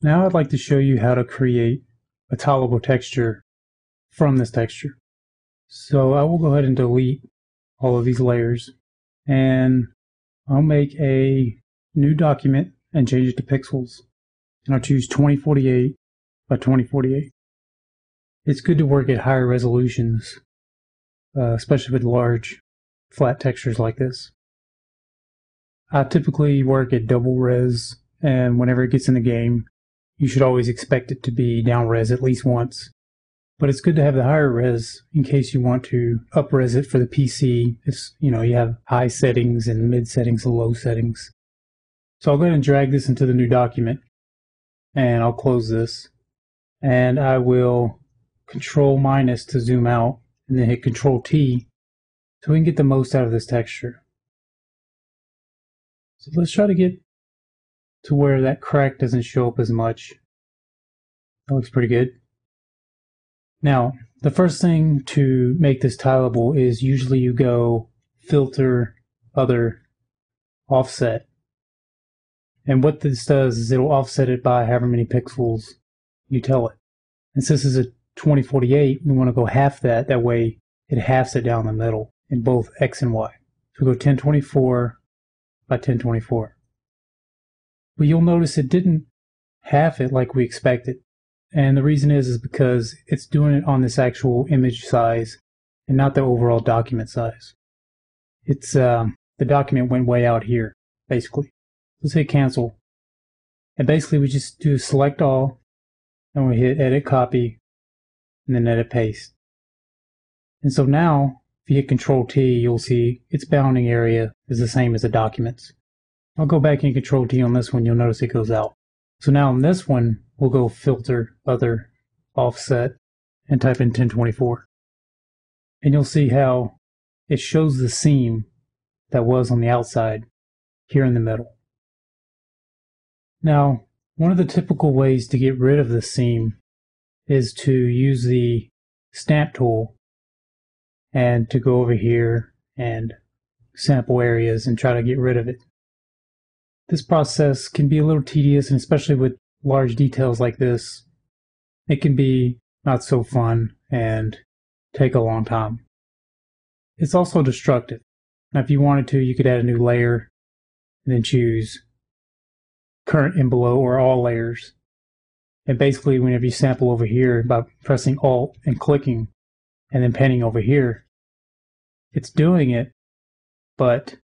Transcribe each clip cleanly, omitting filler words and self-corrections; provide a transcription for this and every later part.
Now I'd like to show you how to create a tileable texture from this texture. So I will go ahead and delete all of these layers, and I'll make a new document and change it to pixels. And I'll choose 2048 by 2048. It's good to work at higher resolutions, especially with large flat textures like this. I typically work at double res, and whenever it gets in the game, you should always expect it to be down res at least once. But it's good to have the higher res in case you want to up res it for the PC. You have high settings and mid settings and low settings. So I'll go ahead and drag this into the new document, and I'll close this, and I will Control minus to zoom out, and then hit Control T so we can get the most out of this texture. So let's try to get to where that crack doesn't show up as much. That looks pretty good. Now, the first thing to make this tileable is usually you go Filter, Other, Offset. And what this does is it'll offset it by however many pixels you tell it. And since this is a 2048, we want to go half that. That way it halves it down the middle in both X and Y. So we go 1024 by 1024. But you'll notice it didn't half it like we expected. And the reason is because it's doing it on this actual image size and not the overall document size. It's the document went way out here, basically. Let's hit cancel. And basically we just do select all, and we hit edit copy, and then edit paste. And so now, if you hit Control T, you'll see its bounding area is the same as the documents. I'll go back and Control T on this one, you'll notice it goes out. So now on this one, we'll go Filter, Other, Offset, and type in 1024. And you'll see how it shows the seam that was on the outside here in the middle. Now, one of the typical ways to get rid of the seam is to use the stamp tool and to go over here and sample areas and try to get rid of it. This process can be a little tedious, and especially with large details like this, it can be not so fun and take a long time. It's also destructive. Now, if you wanted to, you could add a new layer and then choose Current and Below or All Layers. And basically, whenever you sample over here by pressing Alt and clicking and then panning over here, it's doing it, but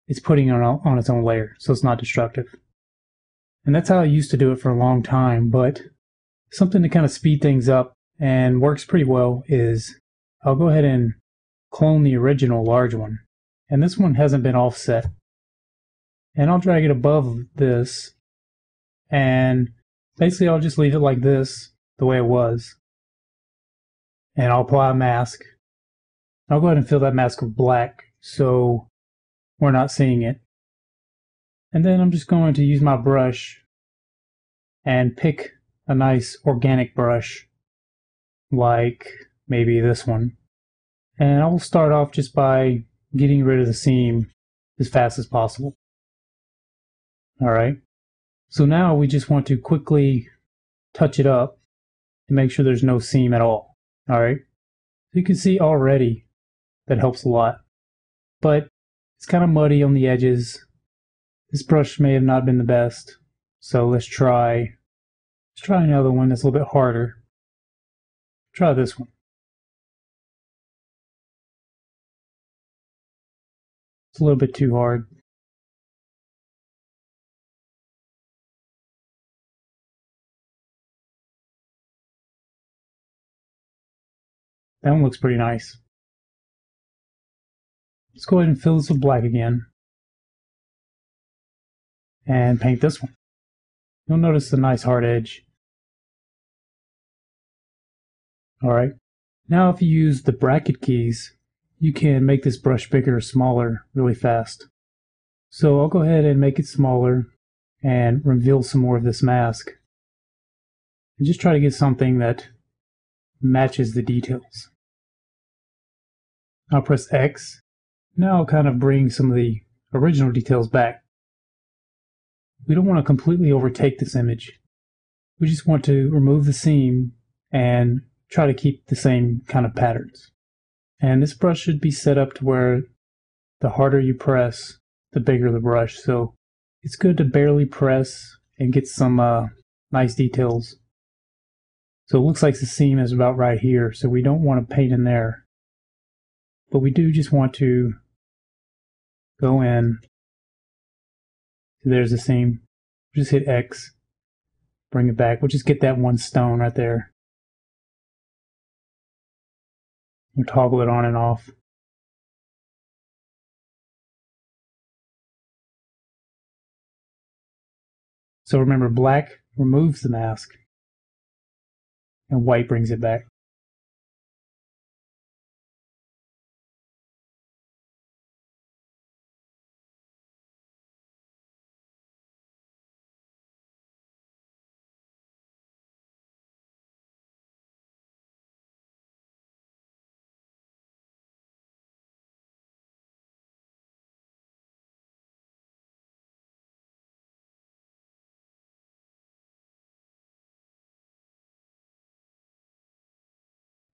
it's putting it on its own layer, so it's not destructive. And that's how I used to do it for a long time, but something to kind of speed things up and works pretty well is I'll go ahead and clone the original large one. And this one hasn't been offset. And I'll drag it above this, and basically I'll just leave it like this, the way it was. And I'll apply a mask. I'll go ahead and fill that mask with black so we're not seeing it. And then I'm just going to use my brush and pick a nice organic brush, like maybe this one. And I will start off just by getting rid of the seam as fast as possible. Alright, so now we just want to quickly touch it up to make sure there's no seam at all. Alright, so you can see already that helps a lot. But it's kind of muddy on the edges. This brush may have not been the best. So let's try another one that's a little bit harder. Try this one. It's a little bit too hard. That one looks pretty nice. Let's go ahead and fill this with black again. And paint this one. You'll notice the nice hard edge. Alright, now if you use the bracket keys, you can make this brush bigger or smaller really fast. So I'll go ahead and make it smaller and reveal some more of this mask. And just try to get something that matches the details. I'll press X. Now I'll kind of bring some of the original details back. We don't want to completely overtake this image. We just want to remove the seam and try to keep the same kind of patterns. And this brush should be set up to where the harder you press, the bigger the brush. So it's good to barely press and get some nice details. So it looks like the seam is about right here, so we don't want to paint in there. But we do just want to go in. There's the seam. Just hit X, bring it back. We'll just get that one stone right there. We'll toggle it on and off. So remember, black removes the mask and white brings it back.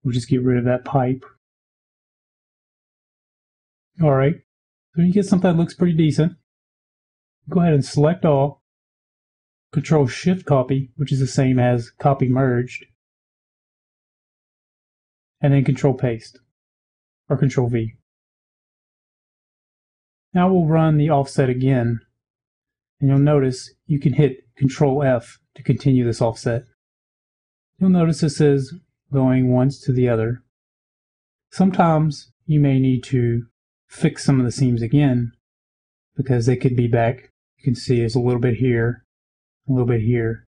We'll just get rid of that pipe. Alright, so you get something that looks pretty decent. Go ahead and select all. Control Shift Copy, which is the same as Copy Merged. And then Control Paste, or Control V. Now we'll run the offset again. And you'll notice you can hit Control F to continue this offset. You'll notice this is going once to the other. Sometimes you may need to fix some of the seams again because they could be back. You can see there's a little bit here, a little bit here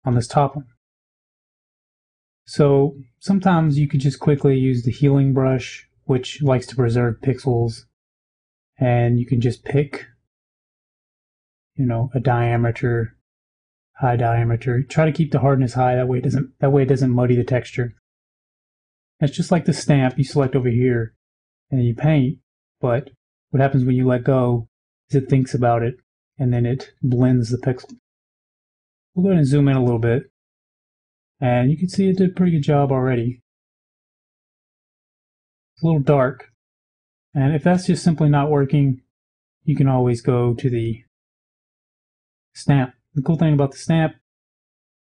on this top one. So sometimes you could just quickly use the healing brush, which likes to preserve pixels, and you can just pick, a diameter, high diameter. Try to keep the hardness high, that way it doesn't muddy the texture. It's just like the stamp. You select over here and you paint, but what happens when you let go is it thinks about it and then it blends the pixel. We'll go ahead and zoom in a little bit, and you can see it did a pretty good job already. It's a little dark, and if that's just simply not working, you can always go to the stamp. The cool thing about the stamp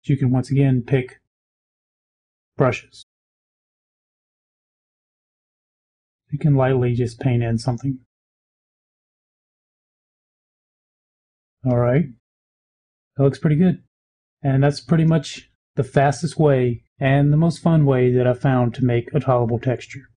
is you can once again pick brushes. You can lightly just paint in something. Alright, that looks pretty good. And that's pretty much the fastest way and the most fun way that I've found to make a tileable texture.